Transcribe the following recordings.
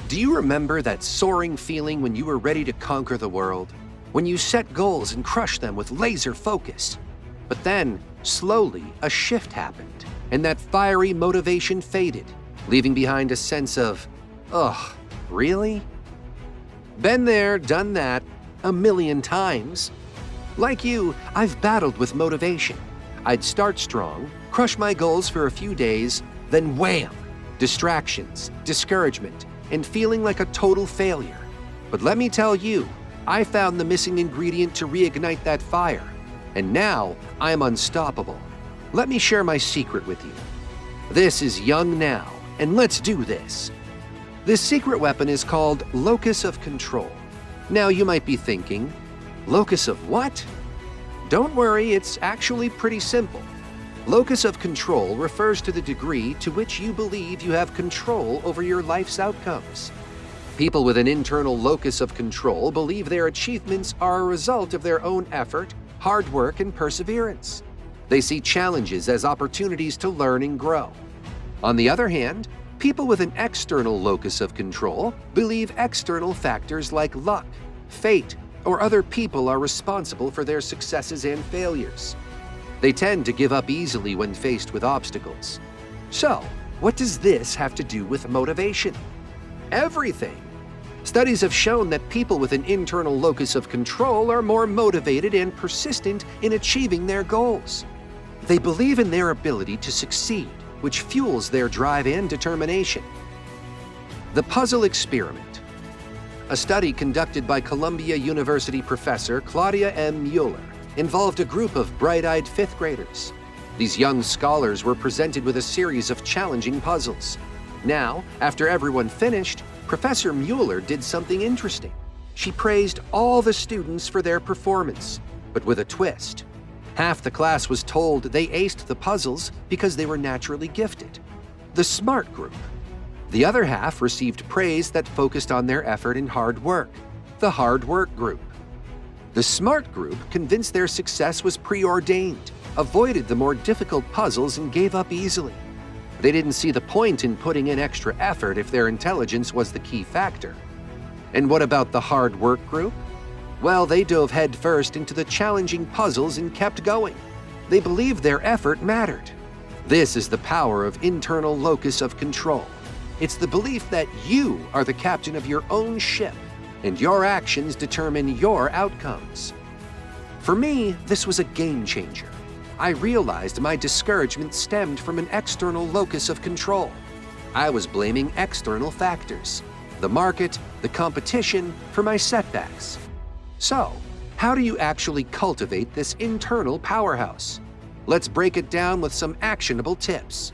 Do you remember that soaring feeling when you were ready to conquer the world? When you set goals and crushed them with laser focus? But then, slowly, a shift happened, and that fiery motivation faded, leaving behind a sense of, ugh, really? Been there, done that, a million times. Like you, I've battled with motivation. I'd start strong, crush my goals for a few days, then wham! Distractions, discouragement, and feeling like a total failure. But let me tell you, I found the missing ingredient to reignite that fire, and now I'm unstoppable. Let me share my secret with you. This is YoungNow, and let's do this. This secret weapon is called locus of control. Now you might be thinking, locus of what? Don't worry, it's actually pretty simple. Locus of control refers to the degree to which you believe you have control over your life's outcomes. People with an internal locus of control believe their achievements are a result of their own effort, hard work, and perseverance. They see challenges as opportunities to learn and grow. On the other hand, people with an external locus of control believe external factors like luck, fate, or other people are responsible for their successes and failures. They tend to give up easily when faced with obstacles. So, what does this have to do with motivation? Everything! Studies have shown that people with an internal locus of control are more motivated and persistent in achieving their goals. They believe in their ability to succeed, which fuels their drive and determination. The puzzle experiment. A study conducted by Columbia University professor Claudia M. Mueller involved a group of bright-eyed fifth graders. These young scholars were presented with a series of challenging puzzles. Now, after everyone finished, Professor Mueller did something interesting. She praised all the students for their performance, but with a twist. Half the class was told they aced the puzzles because they were naturally gifted, the smart group. The other half received praise that focused on their effort and hard work, the hard work group. The smart group, convinced their success was preordained, avoided the more difficult puzzles and gave up easily. They didn't see the point in putting in extra effort if their intelligence was the key factor. And what about the hard work group? Well, they dove headfirst into the challenging puzzles and kept going. They believed their effort mattered. This is the power of internal locus of control. It's the belief that you are the captain of your own ship, and your actions determine your outcomes. For me, this was a game changer. I realized my discouragement stemmed from an external locus of control. I was blaming external factors, the market, the competition, for my setbacks. So, how do you actually cultivate this internal powerhouse? Let's break it down with some actionable tips.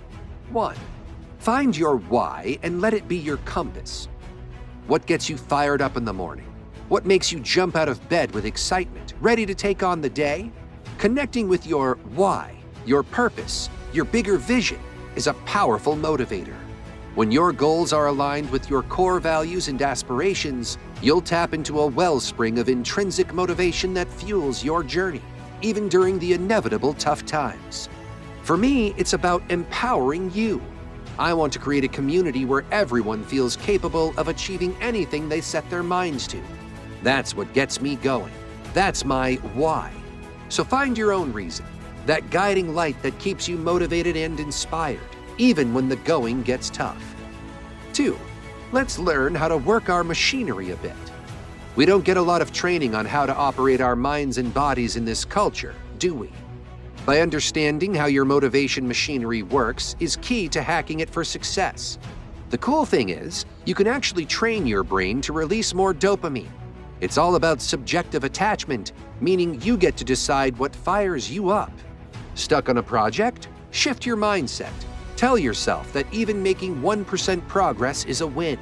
1. Find your why and let it be your compass. What gets you fired up in the morning? What makes you jump out of bed with excitement, ready to take on the day? Connecting with your why, your purpose, your bigger vision is a powerful motivator. When your goals are aligned with your core values and aspirations, you'll tap into a wellspring of intrinsic motivation that fuels your journey, even during the inevitable tough times. For me, it's about empowering you. I want to create a community where everyone feels capable of achieving anything they set their minds to. That's what gets me going. That's my why. So find your own reason, that guiding light that keeps you motivated and inspired, even when the going gets tough. 2. Let's learn how to work our machinery a bit. We don't get a lot of training on how to operate our minds and bodies in this culture, do we? By understanding how your motivation machinery works is key to hacking it for success. The cool thing is, you can actually train your brain to release more dopamine. It's all about subjective attachment, meaning you get to decide what fires you up. Stuck on a project? Shift your mindset. Tell yourself that even making 1% progress is a win.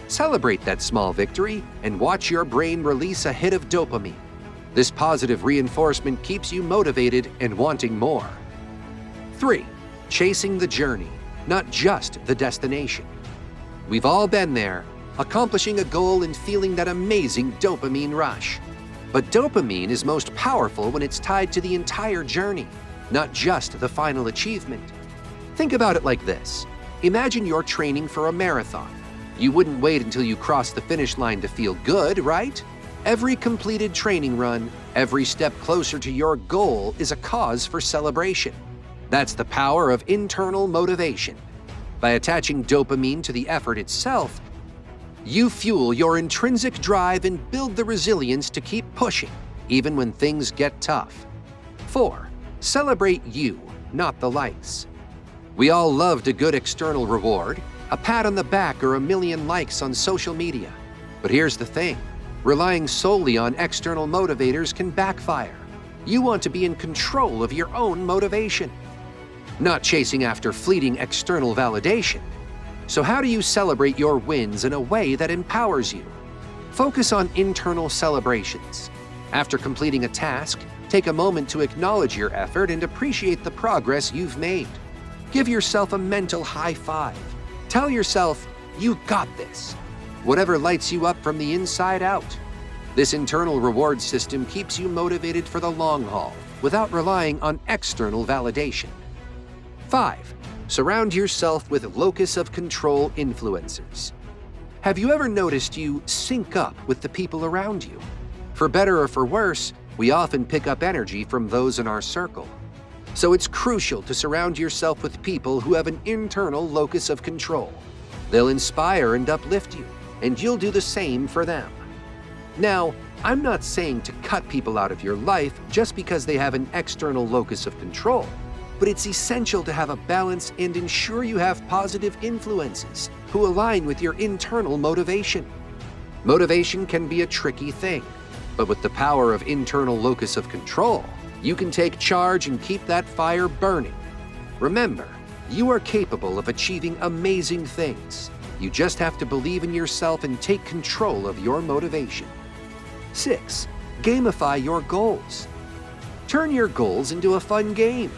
Celebrate that small victory and watch your brain release a hit of dopamine. This positive reinforcement keeps you motivated and wanting more. 3. Chasing the journey, not just the destination. We've all been there, accomplishing a goal and feeling that amazing dopamine rush. But dopamine is most powerful when it's tied to the entire journey, not just the final achievement. Think about it like this. Imagine you're training for a marathon. You wouldn't wait until you cross the finish line to feel good, right? Every completed training run, every step closer to your goal is a cause for celebration. That's the power of internal motivation. By attaching dopamine to the effort itself, you fuel your intrinsic drive and build the resilience to keep pushing, even when things get tough. 4. Celebrate you, not the likes. We all loved a good external reward, a pat on the back or a million likes on social media. But here's the thing, relying solely on external motivators can backfire. You want to be in control of your own motivation, not chasing after fleeting external validation. So how do you celebrate your wins in a way that empowers you? Focus on internal celebrations. After completing a task, take a moment to acknowledge your effort and appreciate the progress you've made. Give yourself a mental high five. Tell yourself, you got this. Whatever lights you up from the inside out. This internal reward system keeps you motivated for the long haul without relying on external validation. 5. Surround yourself with locus of control influencers. Have you ever noticed you sync up with the people around you? For better or for worse, we often pick up energy from those in our circle. So it's crucial to surround yourself with people who have an internal locus of control. They'll inspire and uplift you, and you'll do the same for them. Now, I'm not saying to cut people out of your life just because they have an external locus of control, but it's essential to have a balance and ensure you have positive influences who align with your internal motivation. Motivation can be a tricky thing, but with the power of internal locus of control, you can take charge and keep that fire burning. Remember, you are capable of achieving amazing things. You just have to believe in yourself and take control of your motivation. 6. Gamify your goals. Turn your goals into a fun game.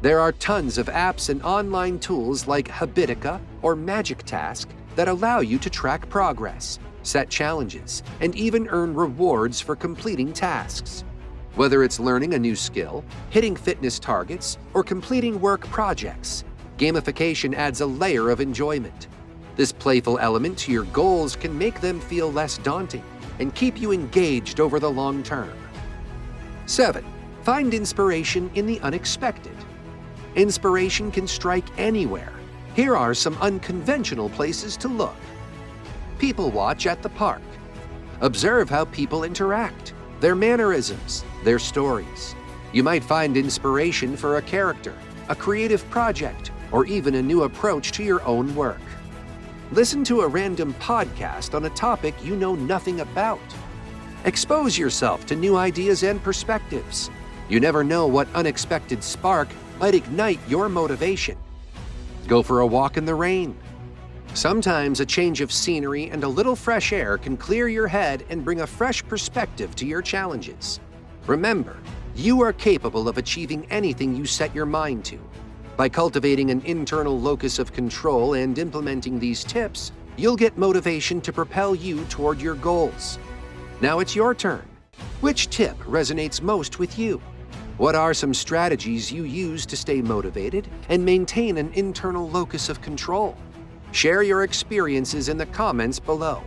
There are tons of apps and online tools like Habitica or Magic Task that allow you to track progress, set challenges, and even earn rewards for completing tasks. Whether it's learning a new skill, hitting fitness targets, or completing work projects, gamification adds a layer of enjoyment. This playful element to your goals can make them feel less daunting and keep you engaged over the long term. 7. Find inspiration in the unexpected. Inspiration can strike anywhere. Here are some unconventional places to look. People watch at the park. Observe how people interact, their mannerisms, their stories. You might find inspiration for a character, a creative project, or even a new approach to your own work. Listen to a random podcast on a topic you know nothing about. Expose yourself to new ideas and perspectives. You never know what unexpected spark might ignite your motivation. Go for a walk in the rain. Sometimes a change of scenery and a little fresh air can clear your head and bring a fresh perspective to your challenges. Remember, you are capable of achieving anything you set your mind to. By cultivating an internal locus of control and implementing these tips, you'll get motivation to propel you toward your goals. Now it's your turn. Which tip resonates most with you? What are some strategies you use to stay motivated and maintain an internal locus of control? Share your experiences in the comments below.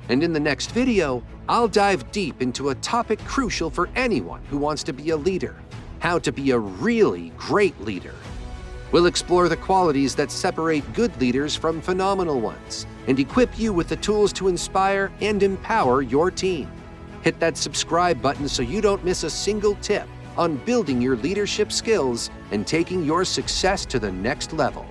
And in the next video, I'll dive deep into a topic crucial for anyone who wants to be a leader: how to be a really great leader. We'll explore the qualities that separate good leaders from phenomenal ones and equip you with the tools to inspire and empower your team. Hit that subscribe button so you don't miss a single tip on building your leadership skills and taking your success to the next level.